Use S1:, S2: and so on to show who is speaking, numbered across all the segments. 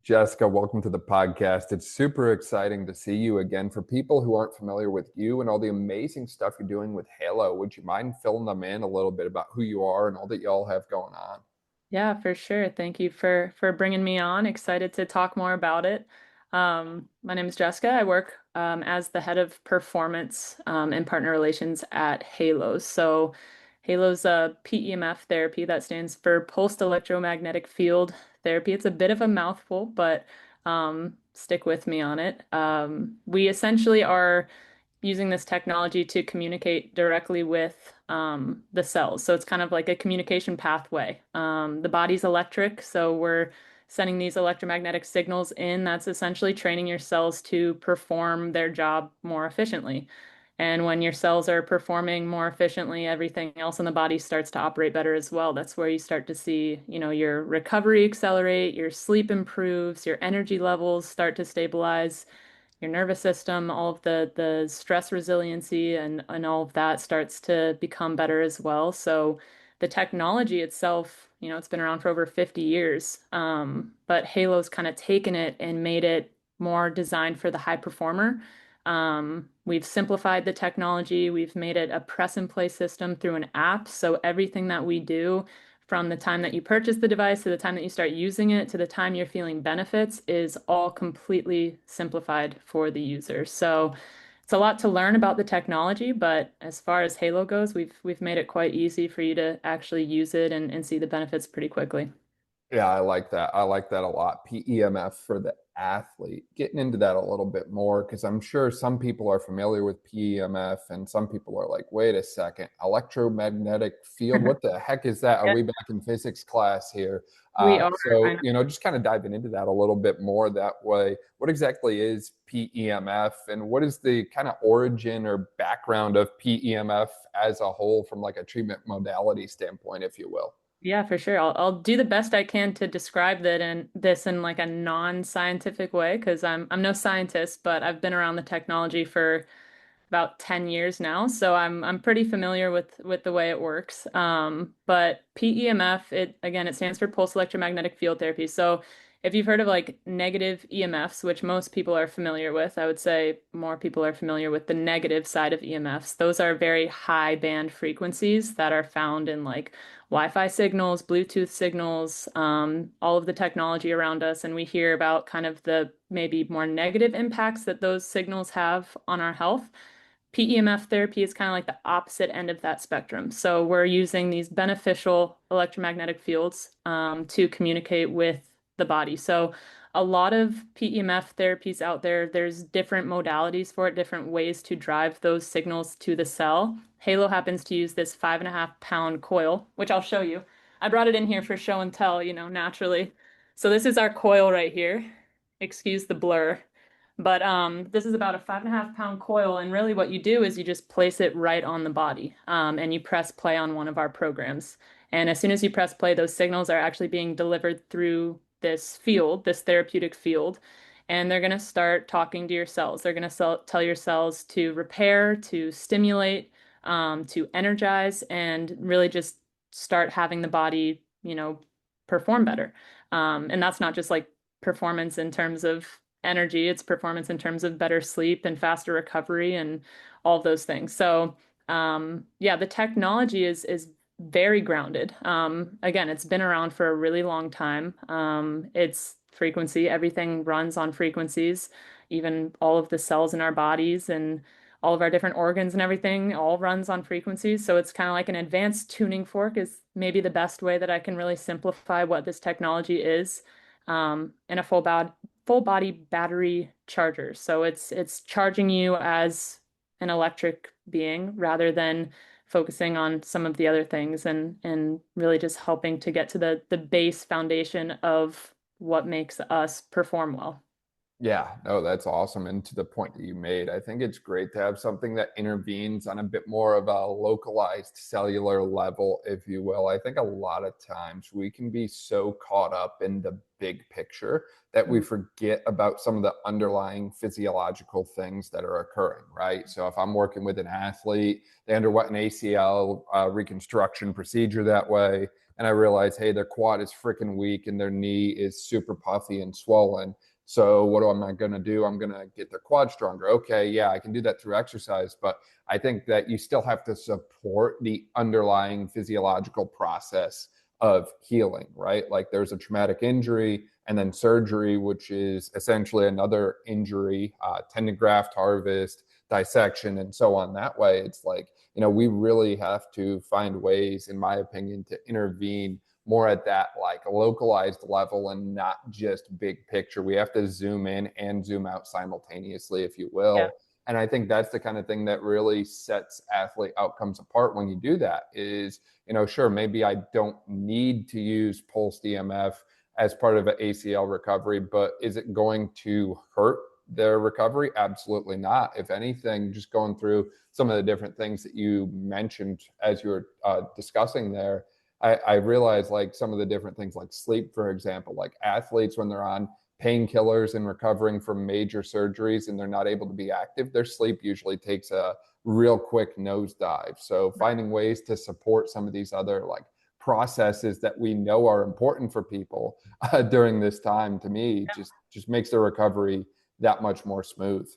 S1: Jessica, welcome to the podcast. It's super exciting to see you again. For people who aren't familiar with you and all the amazing stuff you're doing with HAELO, would you mind filling them in a little bit about who you are and all that y'all have going on?
S2: Yeah, for sure. Thank you for bringing me on. Excited to talk more about it. My name is Jessica. I work as the head of performance and partner relations at HAELO. So HAELO's a pEMF therapy that stands for Pulsed Electro Magnetic Field therapy. It's a bit of a mouthful, but stick with me on it. We essentially are using this technology to communicate directly with the cells. So it's kind of like a communication pathway. The body's electric, so we're sending these electromagnetic signals in. That's essentially training your cells to perform their job more efficiently. And when your cells are performing more efficiently, everything else in the body starts to operate better as well. That's where you start to see, your recovery accelerate, your sleep improves, your energy levels start to stabilize, your nervous system, all of the stress resiliency and all of that starts to become better as well. So the technology itself, it's been around for over 50 years. But HAELO's kind of taken it and made it more designed for the high performer. We've simplified the technology. We've made it a press and play system through an app. So everything that we do from the time that you purchase the device to the time that you start using it to the time you're feeling benefits is all completely simplified for the user. So it's a lot to learn about the technology, but as far as HAELO goes, we've made it quite easy for you to actually use it and see the benefits pretty quickly.
S1: Yeah, I like that. I like that a lot. pEMF for the athlete. Getting into that a little bit more because I'm sure some people are familiar with pEMF and some people are like, wait a second, electromagnetic field? What the heck is that? Are
S2: Yeah,
S1: we back in physics class here?
S2: we are. I
S1: So,
S2: know.
S1: just kind of diving into that a little bit more that way. What exactly is pEMF and what is the kind of origin or background of pEMF as a whole from like a treatment modality standpoint, if you will?
S2: Yeah, for sure. I'll do the best I can to describe that and this in like a non-scientific way because I'm no scientist, but I've been around the technology for about 10 years now, so I'm pretty familiar with the way it works. But pEMF, it again, it stands for pulse electromagnetic field therapy. So if you've heard of like negative EMFs, which most people are familiar with, I would say more people are familiar with the negative side of EMFs. Those are very high band frequencies that are found in like Wi-Fi signals, Bluetooth signals, all of the technology around us, and we hear about kind of the maybe more negative impacts that those signals have on our health. pEMF therapy is kind of like the opposite end of that spectrum. So we're using these beneficial electromagnetic fields to communicate with the body. So a lot of pEMF therapies out there, there's different modalities for it, different ways to drive those signals to the cell. HAELO happens to use this 5.5 pound coil, which I'll show you. I brought it in here for show and tell, naturally. So this is our coil right here. Excuse the blur. But this is about a 5.5 pound coil, and really what you do is you just place it right on the body, and you press play on one of our programs. And as soon as you press play, those signals are actually being delivered through this field, this therapeutic field, and they're going to start talking to your cells. They're going to tell your cells to repair, to stimulate, to energize, and really just start having the body, perform better. And that's not just like performance in terms of energy, it's performance in terms of better sleep and faster recovery and all of those things. So, yeah, the technology is very grounded. Again, it's been around for a really long time. It's frequency, everything runs on frequencies, even all of the cells in our bodies and all of our different organs and everything all runs on frequencies. So it's kind of like an advanced tuning fork is maybe the best way that I can really simplify what this technology is. And a full body battery charger. So it's charging you as an electric being rather than focusing on some of the other things and really just helping to get to the base foundation of what makes us perform well.
S1: Yeah, no, that's awesome. And to the point that you made, I think it's great to have something that intervenes on a bit more of a localized cellular level, if you will. I think a lot of times we can be so caught up in the big picture that we
S2: Mm.
S1: forget about some of the underlying physiological things that are occurring, right? So if I'm working with an athlete, they underwent an ACL reconstruction procedure that way. and I realize, hey, their quad is freaking weak and their knee is super puffy and swollen. So what am I going to do? I'm going to get their quad stronger. Okay, yeah, I can do that through exercise, but I think that you still have to support the underlying physiological process of healing, right? Like there's a traumatic injury and then surgery, which is essentially another injury, tendon graft harvest, dissection, and so on. That way, it's like, we really have to find ways, in my opinion, to intervene more at that like localized level and not just big picture. We have to zoom in and zoom out simultaneously, if you
S2: Yeah.
S1: will. And I think that's the kind of thing that really sets athlete outcomes apart when you do that is, sure, maybe I don't need to use pulsed EMF as part of an ACL recovery, but is it going to hurt their recovery? Absolutely not. If anything, just going through some of the different things that you mentioned as you were discussing there, I realized like some of the different things like sleep, for example, like athletes when they're on painkillers and recovering from major surgeries and they're not able to be active, their sleep usually takes a real quick nosedive. So finding ways to support some of these other like processes that we know are important for people during this time, to me, just makes the recovery that much more smooth.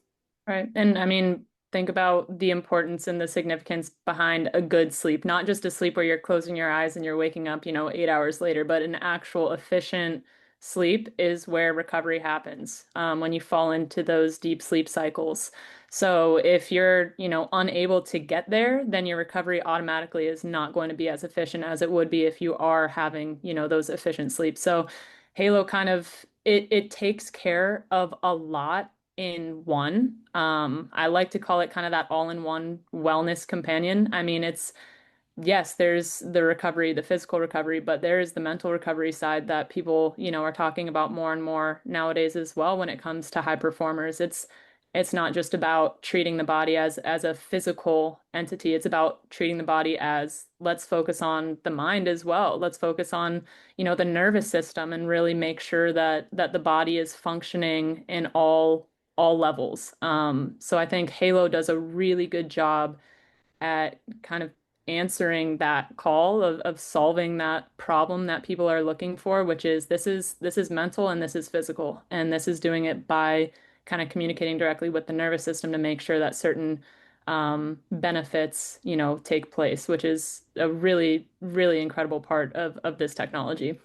S2: Right. And I mean, think about the importance and the significance behind a good sleep, not just a sleep where you're closing your eyes and you're waking up, 8 hours later, but an actual efficient sleep is where recovery happens, when you fall into those deep sleep cycles. So if you're, unable to get there, then your recovery automatically is not going to be as efficient as it would be if you are having, those efficient sleep. So HAELO kind of it takes care of a lot in one. I like to call it kind of that all-in-one wellness companion. I mean, it's yes, there's the recovery, the physical recovery, but there is the mental recovery side that people, are talking about more and more nowadays as well when it comes to high performers. It's not just about treating the body as a physical entity. It's about treating the body as let's focus on the mind as well. Let's focus on, the nervous system and really make sure that the body is functioning in all levels. So I think HAELO does a really good job at kind of answering that call of solving that problem that people are looking for, which is this is mental and this is physical. And this is doing it by kind of communicating directly with the nervous system to make sure that certain benefits, take place, which is a really, really incredible part of this technology.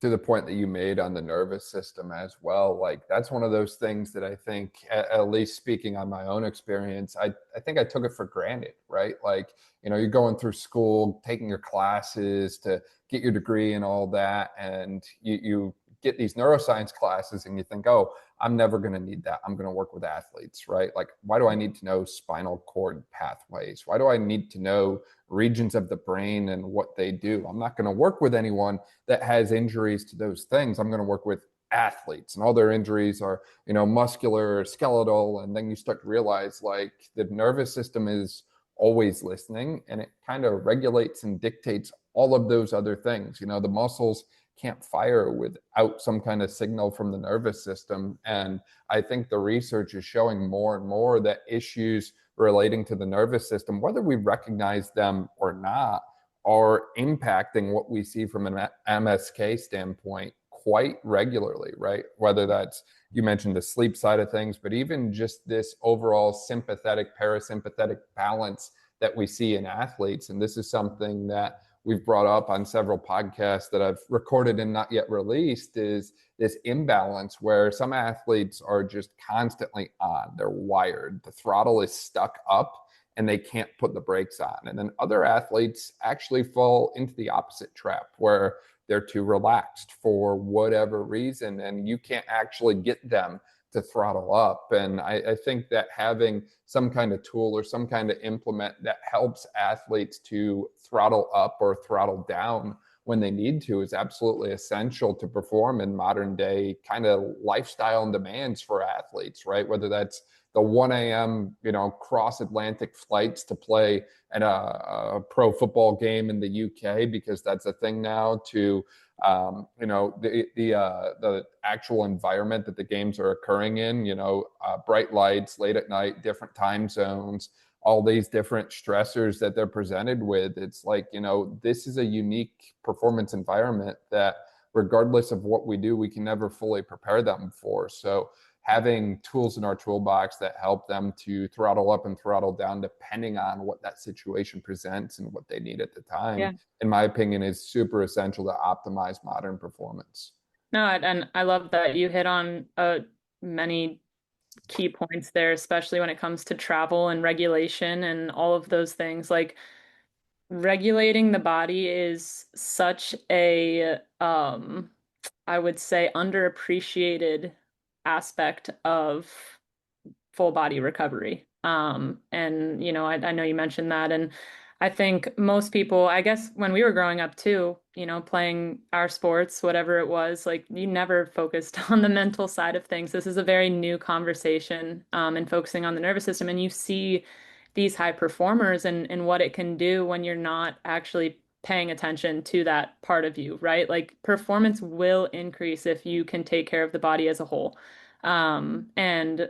S1: To the point that you made on the nervous system as well, like that's one of those things that I think, at least speaking on my own experience, I think I took it for granted, right? Like, you're going through school, taking your classes to get your degree and all that, and you get these neuroscience classes and you think, oh, I'm never going to need that. I'm going to work with athletes, right? Like, why do I need to know spinal cord pathways? Why do I need to know regions of the brain and what they do? I'm not going to work with anyone that has injuries to those things. I'm going to work with athletes, and all their injuries are, muscular, skeletal. And then you start to realize like the nervous system is always listening and it kind of regulates and dictates all of those other things. The muscles can't fire without some kind of signal from the nervous system. And I think the research is showing more and more that issues relating to the nervous system, whether we recognize them or not, are impacting what we see from an MSK standpoint quite regularly, right? Whether that's, you mentioned the sleep side of things, but even just this overall sympathetic, parasympathetic balance that we see in athletes. And this is something that we've brought up on several podcasts that I've recorded and not yet released, is this imbalance where some athletes are just constantly on. They're wired. The throttle is stuck up and they can't put the brakes on. And then other athletes actually fall into the opposite trap where they're too relaxed for whatever reason, and you can't actually get them to throttle up. And I think that having some kind of tool or some kind of implement that helps athletes to throttle up or throttle down when they need to is absolutely essential to perform in modern day kind of lifestyle and demands for athletes, right? Whether that's the 1 a.m., cross Atlantic flights to play at a pro football game in the UK, because that's a thing now, to the actual environment that the games are occurring in, bright lights, late at night, different time zones, all these different stressors that they're presented with. It's like, this is a unique performance environment that regardless of what we do, we can never fully prepare them for. So having tools in our toolbox that help them to throttle up and throttle down depending on what that situation presents and what they need at the time,
S2: Yeah.
S1: in my opinion, is super essential to optimize modern performance.
S2: No, and I love that you hit on many key points there, especially when it comes to travel and regulation and all of those things. Like regulating the body is such a I would say underappreciated aspect of full body recovery. And I know you mentioned that, and I think most people, I guess when we were growing up too, playing our sports, whatever it was, like you never focused on the mental side of things. This is a very new conversation, and focusing on the nervous system, and you see these high performers and what it can do when you're not actually paying attention to that part of you, right? Like performance will increase if you can take care of the body as a whole. And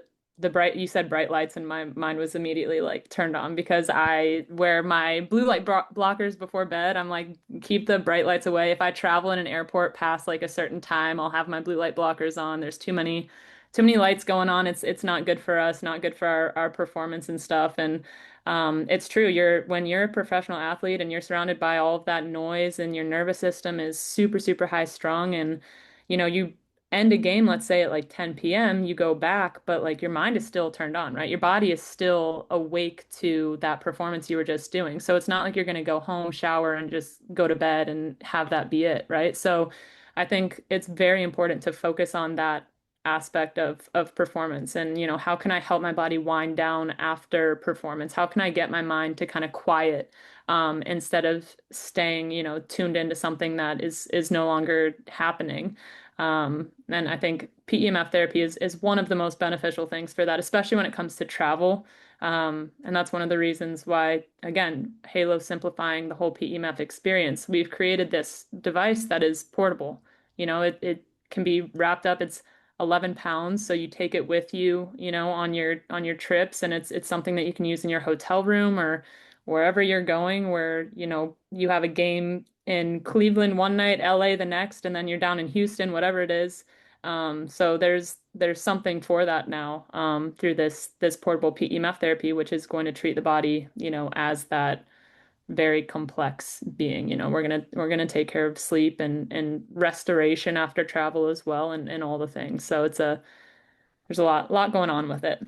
S2: you said bright lights, and my mind was immediately like turned on because I wear my blue light blockers before bed. I'm like, keep the bright lights away. If I travel in an airport past like a certain time, I'll have my blue light blockers on. There's too many lights going on. It's not good for us, not good for our performance and stuff. And it's true. When you're a professional athlete and you're surrounded by all of that noise and your nervous system is super, super high strung and you end a game, let's say at like 10 p.m., you go back, but like your mind is still turned on, right? Your body is still awake to that performance you were just doing. So it's not like you're going to go home, shower, and just go to bed and have that be it, right? So I think it's very important to focus on that aspect of performance and how can I help my body wind down after performance? How can I get my mind to kind of quiet instead of staying tuned into something that is no longer happening. And I think pEMF therapy is one of the most beneficial things for that, especially when it comes to travel. And that's one of the reasons why, again, HAELO simplifying the whole pEMF experience. We've created this device that is portable. It can be wrapped up. It's 11 pounds, so you take it with you, on your trips, and it's something that you can use in your hotel room or wherever you're going, where you have a game in Cleveland one night, LA the next, and then you're down in Houston, whatever it is. So there's something for that now through this portable pEMF therapy, which is going to treat the body, as that very complex being. We're gonna take care of sleep and restoration after travel as well, and all the things. So there's a lot going on with it.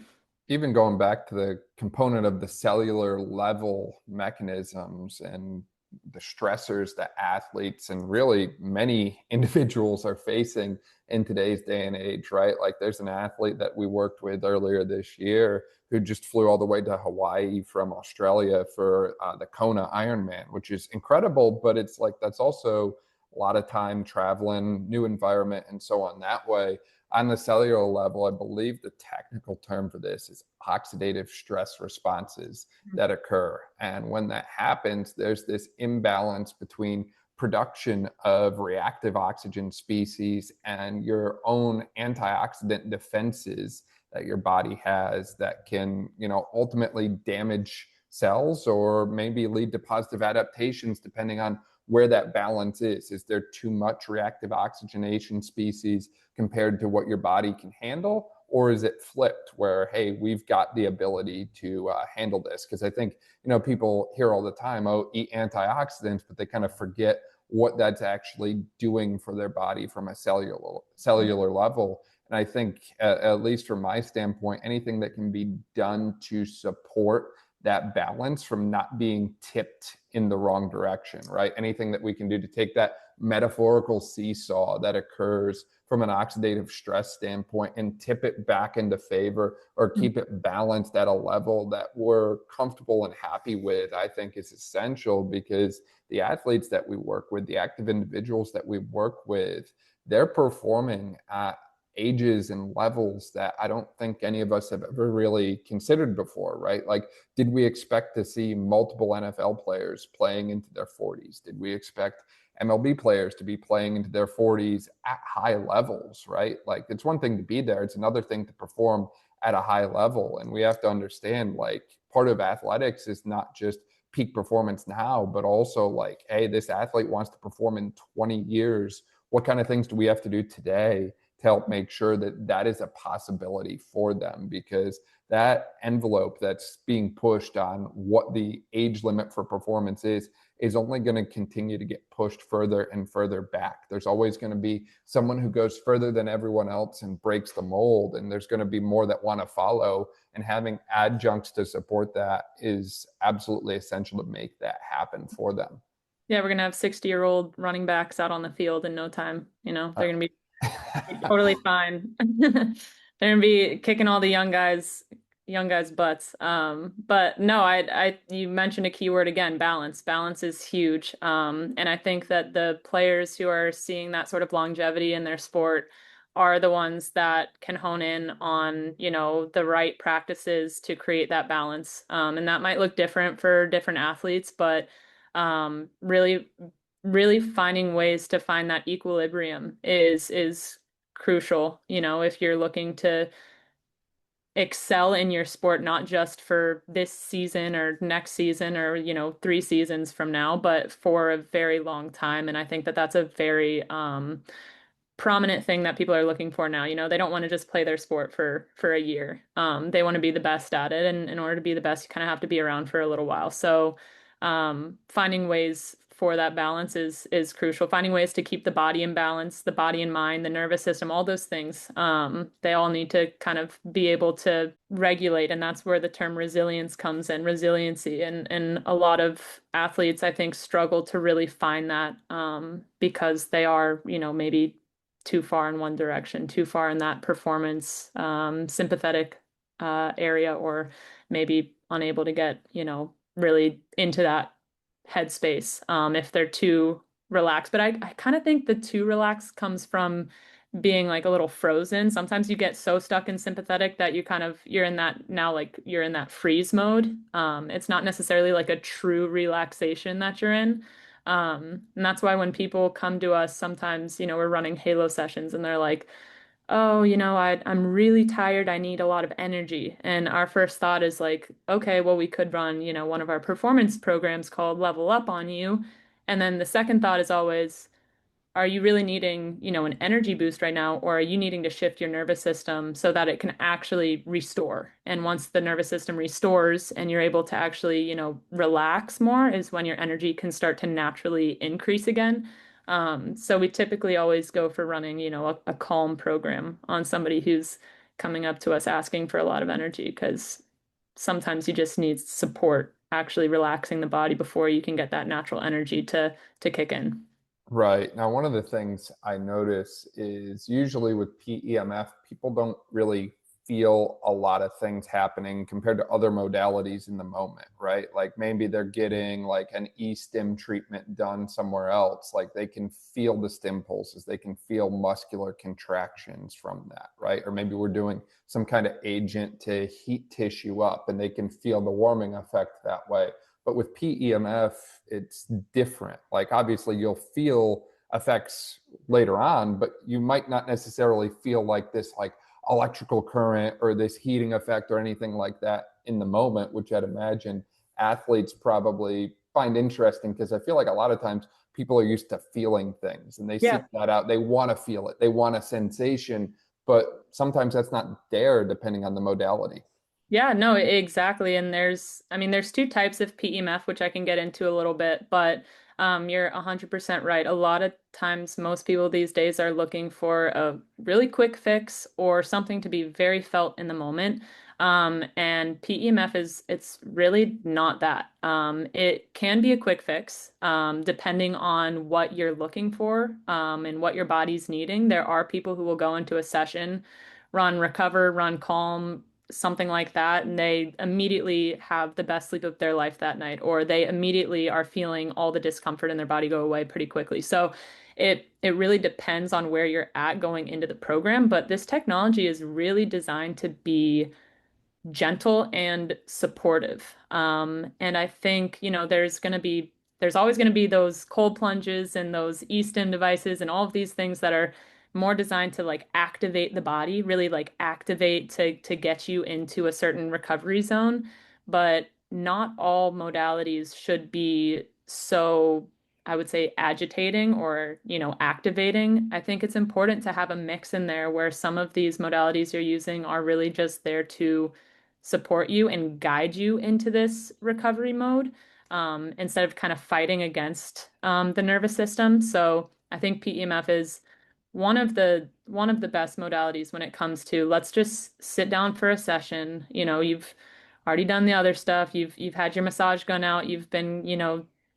S1: Even going back to the component of the cellular level mechanisms and the stressors that athletes and really many individuals are facing in today's day and age, right? Like there's an athlete that we worked with earlier this year who just flew all the way to Hawaii from Australia for the Kona Ironman, which is incredible, but it's like that's also a lot of time traveling, new environment, and so on that way. On the cellular level, I believe the technical term for this is oxidative stress responses that occur. And when that happens, there's this imbalance between production of reactive oxygen species and your own antioxidant defenses that your body has that can, ultimately damage cells or maybe lead to positive adaptations depending on where that balance is. Is there too much reactive oxygenation species compared to what your body can handle? Or is it flipped where, hey, we've got the ability to handle this? Because I think, people hear all the time, oh, eat antioxidants, but they kind of forget what that's actually doing for their body from a cellular level. And I think, at least from my standpoint, anything that can be done to support that balance from not being tipped in the wrong direction, right? Anything that we can do to take that metaphorical seesaw that occurs from an oxidative stress standpoint and tip it back into favor or keep it balanced at a level that we're comfortable and happy with, I think is essential, because the athletes that we work with, the active individuals that we work with, they're performing at ages and levels that I don't think any of us have ever really considered before, right? Like, did we expect to see multiple NFL players playing into their 40s? Did we expect MLB players to be playing into their 40s at high levels, right? Like, it's one thing to be there. It's another thing to perform at a high level. And we have to understand, like, part of athletics is not just peak performance now, but also like, hey, this athlete wants to perform in 20 years. What kind of things do we have to do today to help make sure that that is a possibility for them? Because that envelope that's being pushed on what the age limit for performance is only going to continue to get pushed further and further back. There's always going to be someone who goes further than everyone else and breaks the mold, and there's going to be more that want to follow. And having adjuncts to support that is absolutely essential to make that happen for them.
S2: Yeah, we're gonna have 60-year-old running backs out on the field in no time. They're gonna be totally fine. They're gonna be kicking all the young guys' butts. But no, you mentioned a key word again, balance. Balance is huge. And I think that the players who are seeing that sort of longevity in their sport are the ones that can hone in on, the right practices to create that balance. And that might look different for different athletes, but really, really finding ways to find that equilibrium is crucial, if you're looking to excel in your sport, not just for this season or next season or, 3 seasons from now, but for a very long time. And I think that that's a very prominent thing that people are looking for now. They don't want to just play their sport for a year. They want to be the best at it. And in order to be the best, you kind of have to be around for a little while. So finding ways for that balance is crucial. Finding ways to keep the body in balance, the body and mind, the nervous system, all those things. They all need to kind of be able to regulate, and that's where the term resilience comes in, resiliency. And a lot of athletes, I think, struggle to really find that because they are, maybe too far in one direction, too far in that performance sympathetic area, or maybe unable to get, really into that headspace if they're too relaxed. But I kind of think the too relaxed comes from being like a little frozen. Sometimes you get so stuck in sympathetic that you're in that now, like you're in that freeze mode. It's not necessarily like a true relaxation that you're in. And that's why when people come to us, sometimes, we're running HAELO sessions and they're like, oh, I'm really tired. I need a lot of energy. And our first thought is like, okay, well, we could run, one of our performance programs called Level Up on you. And then the second thought is always, are you really needing, an energy boost right now, or are you needing to shift your nervous system so that it can actually restore? And once the nervous system restores and you're able to actually, relax more is when your energy can start to naturally increase again. So we typically always go for running, a calm program on somebody who's coming up to us asking for a lot of energy, because sometimes you just need support actually relaxing the body before you can get that natural energy to kick in.
S1: Right. Now, one of the things I notice is usually with pEMF, people don't really feel a lot of things happening compared to other modalities in the moment, right? Like maybe they're getting like an e-stim treatment done somewhere else. Like they can feel the stim pulses, they can feel muscular contractions from that, right? Or maybe we're doing some kind of agent to heat tissue up and they can feel the warming effect that way. But with pEMF, it's different. Like obviously you'll feel effects later on, but you might not necessarily feel like this like electrical current or this heating effect or anything like that in the moment, which I'd imagine athletes probably find interesting, because I feel like a lot of times people are used to feeling things and they seek
S2: Yeah.
S1: that out. They want to feel it. They want a sensation, but sometimes that's not there depending on the modality.
S2: Yeah, no, exactly. And there's two types of pEMF, which I can get into a little bit, but you're 100% right. A lot of times, most people these days are looking for a really quick fix or something to be very felt in the moment. And pEMF it's really not that. It can be a quick fix, depending on what you're looking for, and what your body's needing. There are people who will go into a session, run recover, run calm, something like that, and they immediately have the best sleep of their life that night, or they immediately are feeling all the discomfort in their body go away pretty quickly. So it really depends on where you're at going into the program, but this technology is really designed to be gentle and supportive. And I think, there's always going to be those cold plunges and those e-stim devices and all of these things that are more designed to like activate the body, really like activate to get you into a certain recovery zone. But not all modalities should be so, I would say, agitating or, activating. I think it's important to have a mix in there where some of these modalities you're using are really just there to support you and guide you into this recovery mode, instead of kind of fighting against the nervous system. So I think pEMF is one of the best modalities when it comes to let's just sit down for a session. You've already done the other stuff. You've had your massage gun out. You've been,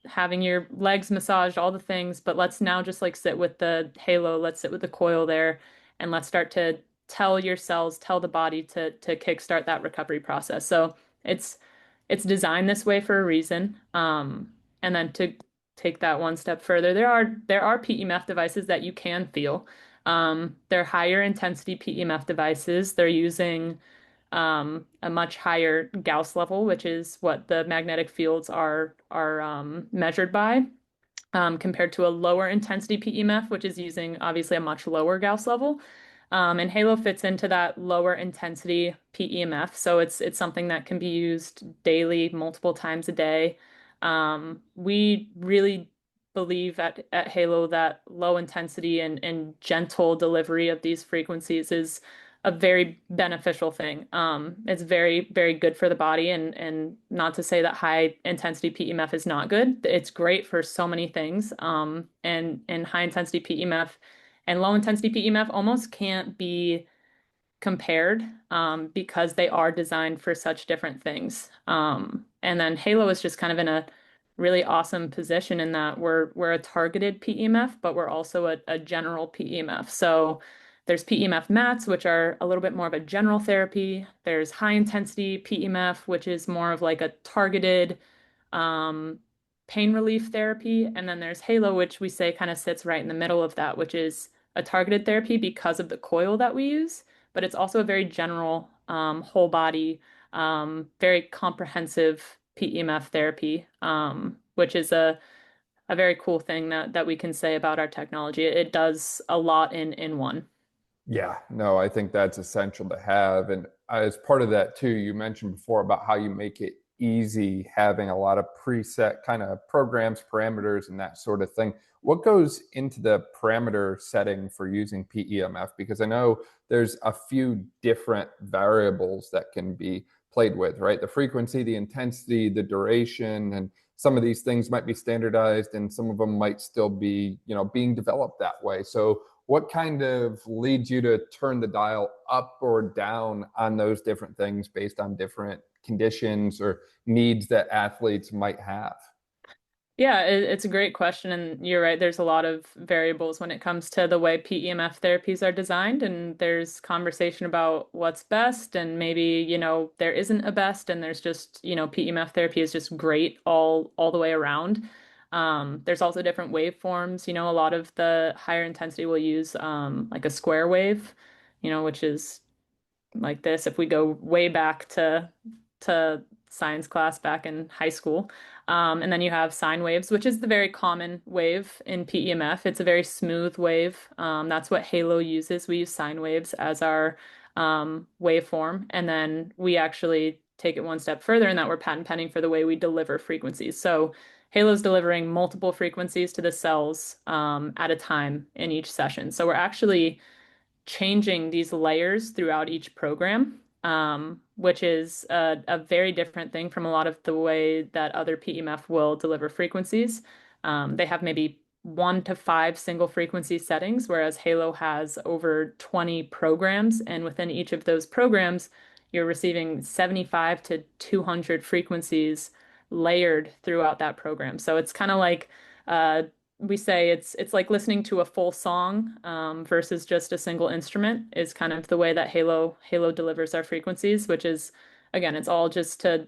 S2: having your legs massaged, all the things, but let's now just like sit with the HAELO, let's sit with the coil there, and let's start to tell your cells, tell the body to kickstart that recovery process. So it's it's designed this way for a reason. And then to take that one step further, there are pEMF devices that you can feel. They're higher intensity pEMF devices. They're using a much higher Gauss level, which is what the magnetic fields are measured by, compared to a lower intensity pEMF, which is using obviously a much lower Gauss level. And HAELO fits into that lower intensity pEMF, so it's something that can be used daily, multiple times a day. We really believe at HAELO that low intensity and gentle delivery of these frequencies is a very beneficial thing. It's very, very good for the body, and not to say that high intensity pEMF is not good. It's great for so many things. And high intensity pEMF and low intensity pEMF almost can't be compared, because they are designed for such different things. And then HAELO is just kind of in a really awesome position in that we're a targeted pEMF, but we're also a general pEMF. So there's pEMF mats, which are a little bit more of a general therapy. There's high intensity pEMF, which is more of like a targeted um, pain relief therapy. And then there's HAELO, which we say kind of sits right in the middle of that, which is a targeted therapy because of the coil that we use, but it's also a very general, whole body, very comprehensive pEMF therapy, which is a very cool thing that we can say about our technology. It does a lot in one.
S1: Yeah, no, I think that's essential to have. And as part of that too, you mentioned before about how you make it easy, having a lot of preset kind of programs, parameters, and that sort of thing. What goes into the parameter setting for using pEMF? Because I know there's a few different variables that can be played with, right? The frequency, the intensity, the duration, and some of these things might be standardized and some of them might still be, being developed that way. So what kind of leads you to turn the dial up or down on those different things based on different conditions or needs that athletes might have?
S2: Yeah, it's a great question, and you're right. There's a lot of variables when it comes to the way pEMF therapies are designed, and there's conversation about what's best, and maybe, there isn't a best, and there's just, pEMF therapy is just great all the way around. There's also different waveforms. A lot of the higher intensity will use like a square wave, which is like this. If we go way back to science class back in high school. And then you have sine waves, which is the very common wave in pEMF. It's a very smooth wave. That's what HAELO uses. We use sine waves as our waveform. And then we actually take it one step further in that we're patent pending for the way we deliver frequencies. So HAELO is delivering multiple frequencies to the cells at a time in each session. So we're actually changing these layers throughout each program, which is a very different thing from a lot of the way that other pEMF will deliver frequencies. They have maybe 1 to 5 single frequency settings, whereas HAELO has over 20 programs, and within each of those programs, you're receiving 75 to 200 frequencies layered throughout that program. So it's kind of like uh, we say it's like listening to a full song, versus just a single instrument is kind of the way that HAELO delivers our frequencies, which is again, it's all just to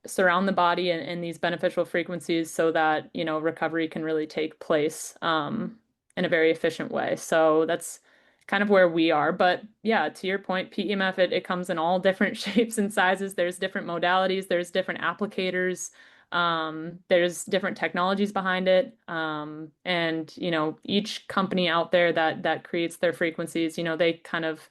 S2: surround the body in these beneficial frequencies so that, recovery can really take place in a very efficient way. So that's kind of where we are. But yeah, to your point, pEMF, it comes in all different shapes and sizes. There's different modalities, there's different applicators. There's different technologies behind it. And, each company out there that creates their frequencies, they kind of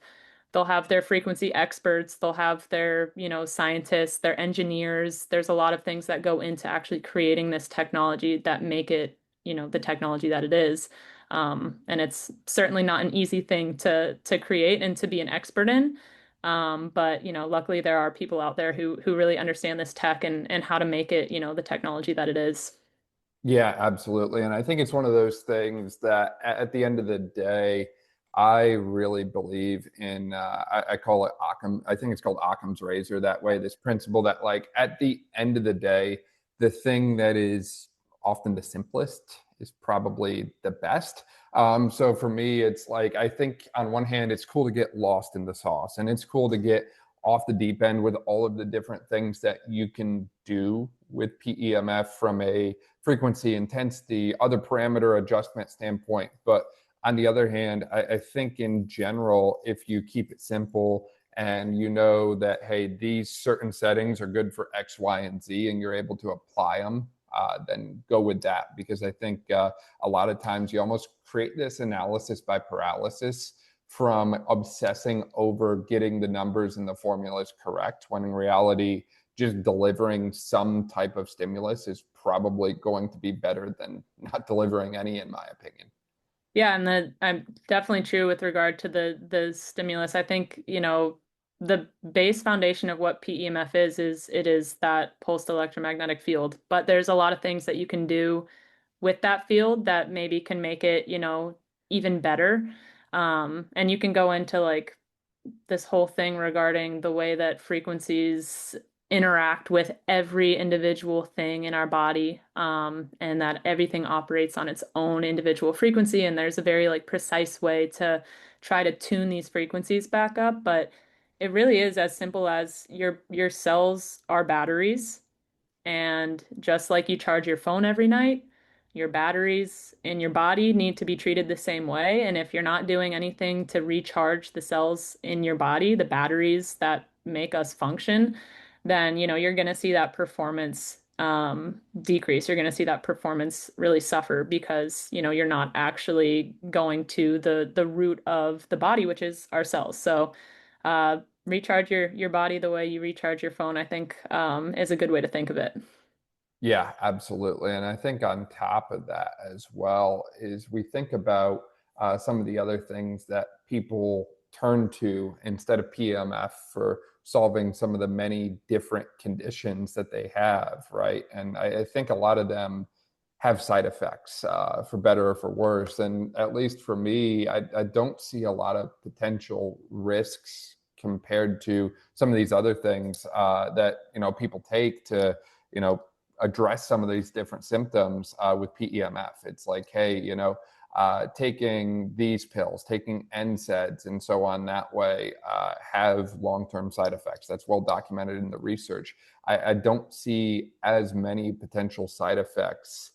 S2: they'll have their frequency experts, they'll have their, scientists, their engineers. There's a lot of things that go into actually creating this technology that make it, the technology that it is. And it's certainly not an easy thing to create and to be an expert in. But luckily there are people out there who really understand this tech and how to make it, the technology that it is.
S1: Yeah, absolutely. And I think it's one of those things that at the end of the day, I really believe in, I call it Occam. I think it's called Occam's razor that way, this principle that, like, at the end of the day, the thing that is often the simplest is probably the best. So for me, it's like, I think on one hand, it's cool to get lost in the sauce and it's cool to get off the deep end with all of the different things that you can do with pEMF from a frequency, intensity, other parameter adjustment standpoint. But on the other hand, I think in general, if you keep it simple and you know that, hey, these certain settings are good for X, Y, and Z, and you're able to apply them, then go with that. Because I think a lot of times you almost create this analysis by paralysis from obsessing over getting the numbers and the formulas correct, when in reality, just delivering some type of stimulus is probably going to be better than not delivering any, in my opinion.
S2: Yeah, and I'm definitely true with regard to the stimulus. I think, the base foundation of what pEMF is it is that pulsed electromagnetic field. But there's a lot of things that you can do with that field that maybe can make it, even better. And you can go into like this whole thing regarding the way that frequencies interact with every individual thing in our body, and that everything operates on its own individual frequency. And there's a very like precise way to try to tune these frequencies back up. But it really is as simple as your cells are batteries. And just like you charge your phone every night, your batteries in your body need to be treated the same way. And if you're not doing anything to recharge the cells in your body, the batteries that make us function, then you're going to see that performance decrease. You're going to see that performance really suffer because you're not actually going to the root of the body, which is our cells. So recharge your body the way you recharge your phone, I think, is a good way to think of it.
S1: Yeah, absolutely. And I think on top of that as well is we think about some of the other things that people turn to instead of PMF for solving some of the many different conditions that they have, right? And I think a lot of them have side effects, for better or for worse. And at least for me, I don't see a lot of potential risks compared to some of these other things that people take to you know address some of these different symptoms with pEMF. It's like, hey, taking these pills, taking NSAIDs, and so on that way have long-term side effects. That's well documented in the research. I don't see as many potential side effects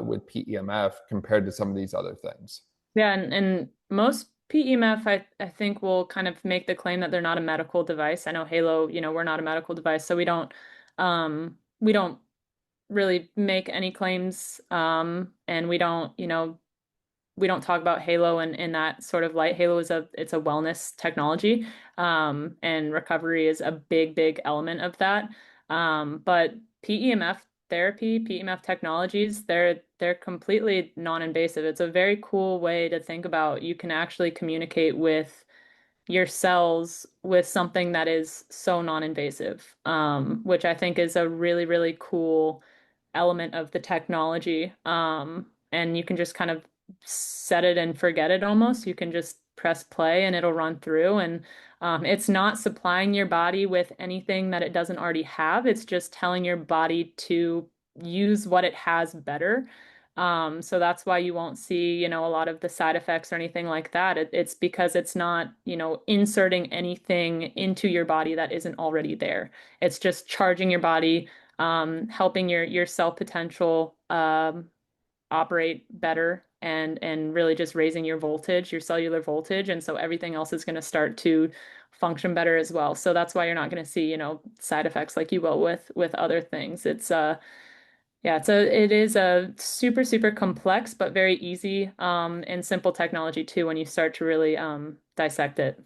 S1: with pEMF compared to some of these other things.
S2: Yeah, and most pEMF, I think, will kind of make the claim that they're not a medical device. I know HAELO, we're not a medical device, so we don't really make any claims, and we don't talk about HAELO in that sort of light. HAELO it's a wellness technology, and recovery is a big, big element of that. But pEMF therapy, pEMF technologies, they're completely non-invasive. It's a very cool way to think about. You can actually communicate with your cells with something that is so non-invasive, which I think is a really, really cool element of the technology. And you can just kind of set it and forget it almost. You can just press play and it'll run through. And it's not supplying your body with anything that it doesn't already have. It's just telling your body to use what it has better. So that's why you won't see, a lot of the side effects or anything like that. It's because it's not, inserting anything into your body that isn't already there. It's just charging your body, helping your cell potential operate better and really just raising your voltage, your cellular voltage. And so everything else is going to start to function better as well. So that's why you're not going to see, side effects like you will with other things. Yeah, so it is a super, super complex, but very easy and simple technology too when you start to really dissect it.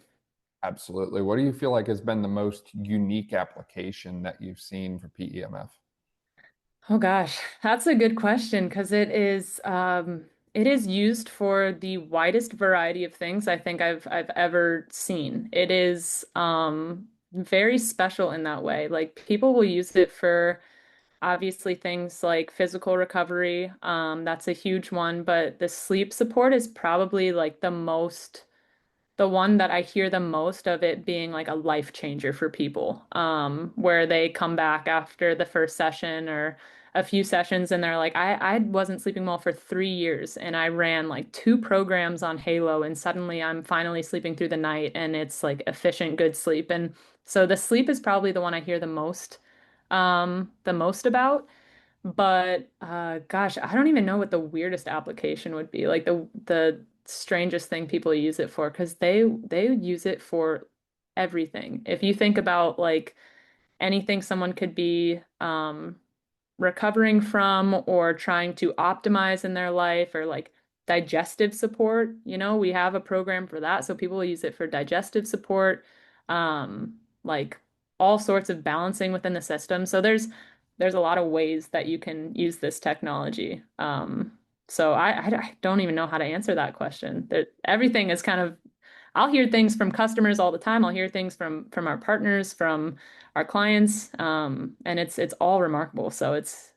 S1: Absolutely. What do you feel like has been the most unique application that you've seen for pEMF?
S2: Oh gosh, that's a good question because it is used for the widest variety of things I think I've ever seen. It is very special in that way. Like people will use it for obviously things like physical recovery. That's a huge one, but the sleep support is probably like the one that I hear the most of it being like a life changer for people, where they come back after the first session or a few sessions and they're like, I wasn't sleeping well for 3 years and I ran like 2 programs on HAELO and suddenly I'm finally sleeping through the night and it's like efficient, good sleep. And so the sleep is probably the one I hear the most about. But gosh, I don't even know what the weirdest application would be. Like the strangest thing people use it for, because they use it for everything. If you think about like anything someone could be recovering from or trying to optimize in their life or like digestive support. We have a program for that. So people will use it for digestive support, like all sorts of balancing within the system. So there's a lot of ways that you can use this technology. So I don't even know how to answer that question. Everything is kind of I'll hear things from customers all the time. I'll hear things from our partners, from our clients, and it's all remarkable. So it's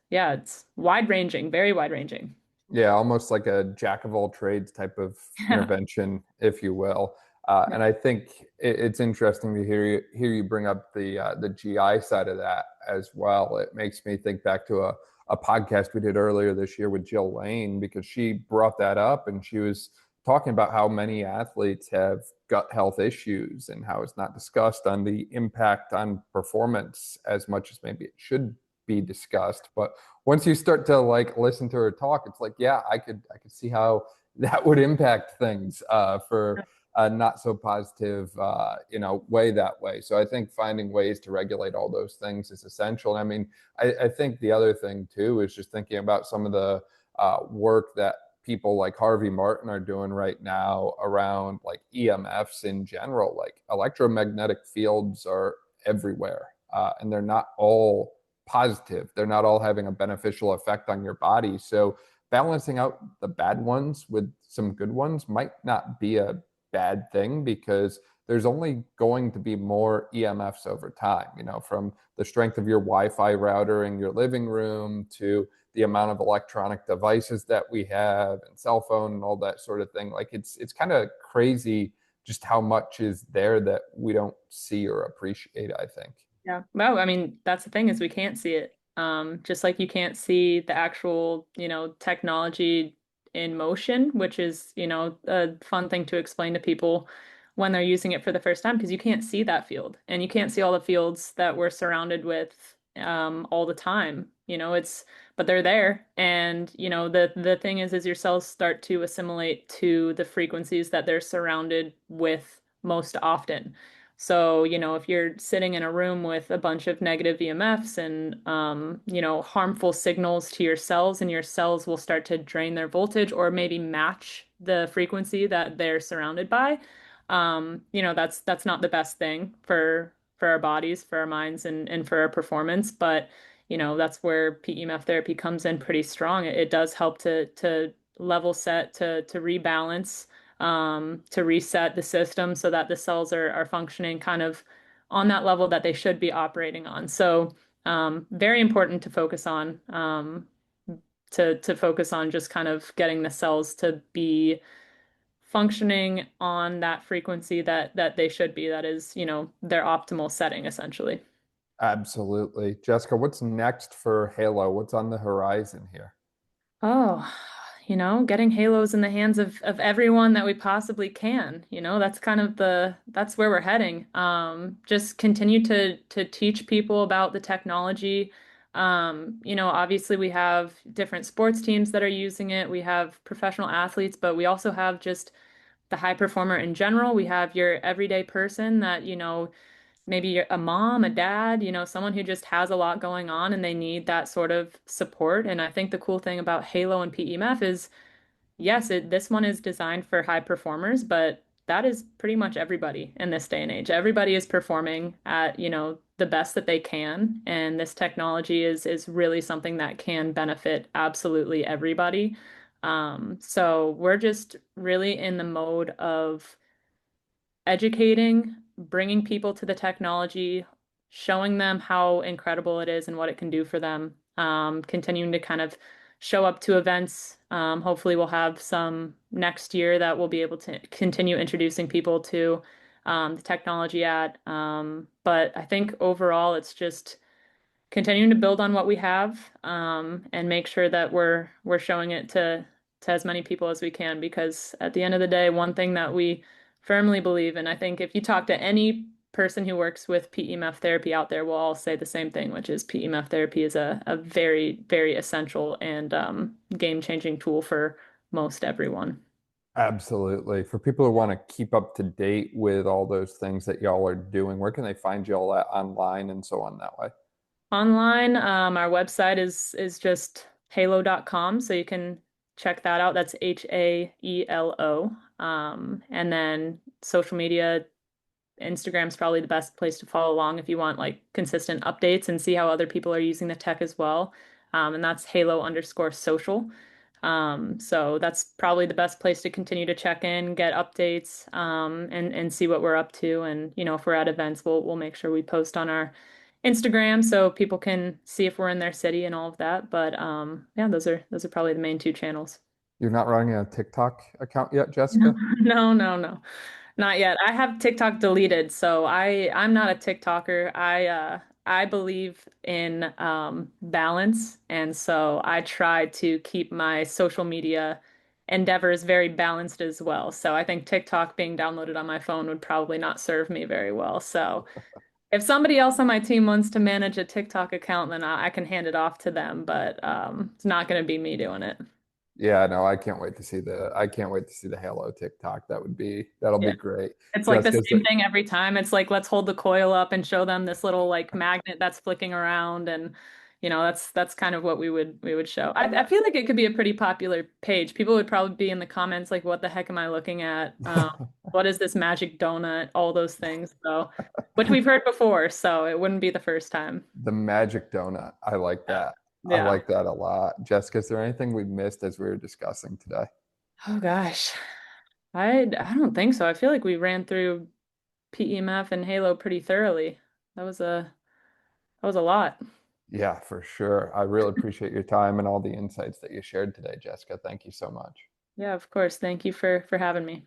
S2: wide ranging, very wide ranging.
S1: Yeah, almost like a jack of all trades type of
S2: Yeah.
S1: intervention, if you will. And I think it's interesting to hear you bring up the GI side of that as well. It makes me think back to a podcast we did earlier this year with Jill Lane because she brought that up and she was talking about how many athletes have gut health issues and how it's not discussed on the impact on performance as much as maybe it should be discussed. But once you start to like listen to her talk, it's like, yeah, I could see how that would impact things for a not so positive way that way. So I think finding ways to regulate all those things is essential. I mean, I think the other thing too is just thinking about some of the work that people like Harvey Martin are doing right now around like EMFs in general. Like electromagnetic fields are everywhere, and they're not all positive. They're not all having a beneficial effect on your body. So balancing out the bad ones with some good ones might not be a bad thing because there's only going to be more EMFs over time, from the strength of your Wi-Fi router in your living room to the amount of electronic devices that we have and cell phone and all that sort of thing. Like it's kind of crazy just how much is there that we don't see or appreciate, I think.
S2: Yeah. Well, I mean, that's the thing is we can't see it. Just like you can't see the actual, technology in motion, which is, a fun thing to explain to people when they're using it for the first time, because you can't see that field and you can't see all the fields that we're surrounded with all the time. But they're there. And, the thing is your cells start to assimilate to the frequencies that they're surrounded with most often. So, if you're sitting in a room with a bunch of negative EMFs and, harmful signals to your cells, and your cells will start to drain their voltage or maybe match the frequency that they're surrounded by. That's not the best thing for our bodies, for our minds, and for our performance. But, that's where pEMF therapy comes in pretty strong. It does help to level set, to rebalance to reset the system so that the cells are functioning kind of on that level that they should be operating on. So very important to focus on to focus on just kind of getting the cells to be functioning on that frequency that they should be. That is, their optimal setting essentially.
S1: Absolutely. Jessica, what's next for HAELO? What's on the horizon here?
S2: Oh, getting halos in the hands of everyone that we possibly can. That's where we're heading. Just continue to teach people about the technology. Obviously we have different sports teams that are using it. We have professional athletes, but we also have just the high performer in general. We have your everyday person that, maybe you're a mom, a dad, someone who just has a lot going on and they need that sort of support. And I think the cool thing about HAELO and pEMF is yes, this one is designed for high performers, but that is pretty much everybody in this day and age. Everybody is performing at, the best that they can, and this technology is really something that can benefit absolutely everybody. So we're just really in the mode of educating, bringing people to the technology, showing them how incredible it is and what it can do for them. Continuing to kind of show up to events. Hopefully, we'll have some next year that we'll be able to continue introducing people to the technology at. But I think overall, it's just continuing to build on what we have, and make sure that we're showing it to as many people as we can, because at the end of the day, one thing that we firmly believe in, I think if you talk to any person who works with pEMF therapy out there, will all say the same thing, which is pEMF therapy is a very, very essential and game-changing tool for most everyone.
S1: Absolutely. For people who want to keep up to date with all those things that y'all are doing, where can they find y'all at online and so on that way?
S2: Online, our website is just halo.com, so you can check that out. That's HAELO. And then social media, Instagram's probably the best place to follow along if you want like consistent updates and see how other people are using the tech as well. And that's Halo_social. So that's probably the best place to continue to check in, get updates, and see what we're up to. And if we're at events, we'll make sure we post on our Instagram so people can see if we're in their city and all of that. But yeah, those are probably the main two channels.
S1: You're not running a TikTok account yet,
S2: No,
S1: Jessica?
S2: no, no, no. Not yet. I have TikTok deleted, so I'm not a TikToker. I believe in balance, and so I try to keep my social media endeavors very balanced as well. So I think TikTok being downloaded on my phone would probably not serve me very well. So if somebody else on my team wants to manage a TikTok account, then I can hand it off to them, but it's not going to be me doing it.
S1: Yeah, no, I can't wait to see the HAELO TikTok. That'll
S2: Yeah.
S1: be great.
S2: It's like the
S1: Jessica,
S2: same thing every time. It's like, let's hold the coil up and show them this little like magnet that's flicking around, and that's kind of what we would show. I feel like it could be a pretty popular page. People would probably be in the comments like, what the heck am I looking at? What is this magic donut? All those things. So, which we've heard before, so it wouldn't be the first time.
S1: the magic donut. I like
S2: Yeah.
S1: that. I
S2: Yeah.
S1: like that a lot. Jessica, is there anything we missed as we were discussing today?
S2: Oh gosh. I don't think so. I feel like we ran through pEMF and Halo pretty thoroughly. That was a that was a lot.
S1: Yeah, for sure. I really appreciate your time and all the insights that you shared today, Jessica. Thank you so much.
S2: Yeah, of course. Thank you for having me.